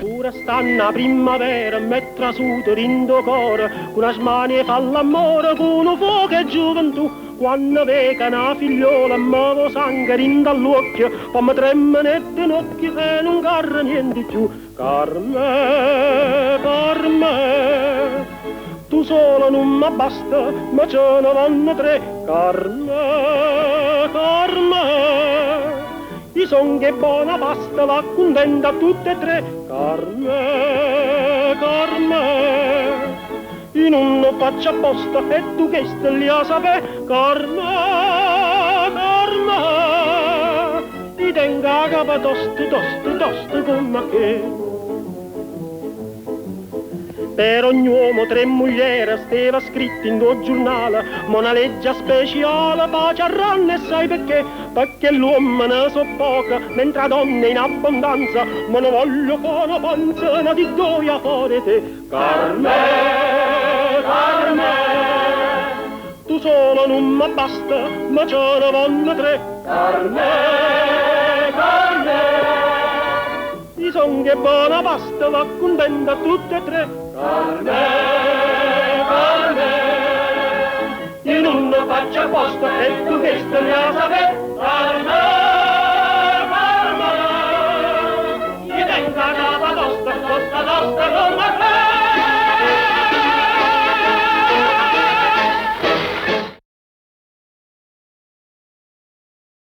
Ora stanno a primavera, mi trasuto rindo cuore, con una smanie fa l'amore, con un fuoco e gioventù. Quando vedo una figliola, mi vo sangue rindo all'occhio, poi mi tremano e occhio e non carro niente più. Carme, Carme, tu solo non mi basta, ma ce ne vanno tre. Carme, Carme, i son che buona pasta, va contenta tutte e tre. Carme, Carme, io non lo faccio apposta e tu che stai a sapere. Carme, Carme, ti tengo a capo tosto come che. Per ogni uomo tre mogliere stava scritto in tuo giornale, ma una legge speciale pace a ranne e sai perché? Perché l'uomo ne so poca, mentre la donna in abbondanza, ma non voglio fare una panzana di gioia fuori te. Carme, Carme, tu solo non mi basta, ma ce ne vanno tre. Carme, Carme, i son che buona pasta, va contenta tutte e tre. Carme, Carme, io non lo faccio apposta e tu che stai a sapere. Carme, Carme, io tengo a capo tosta come te.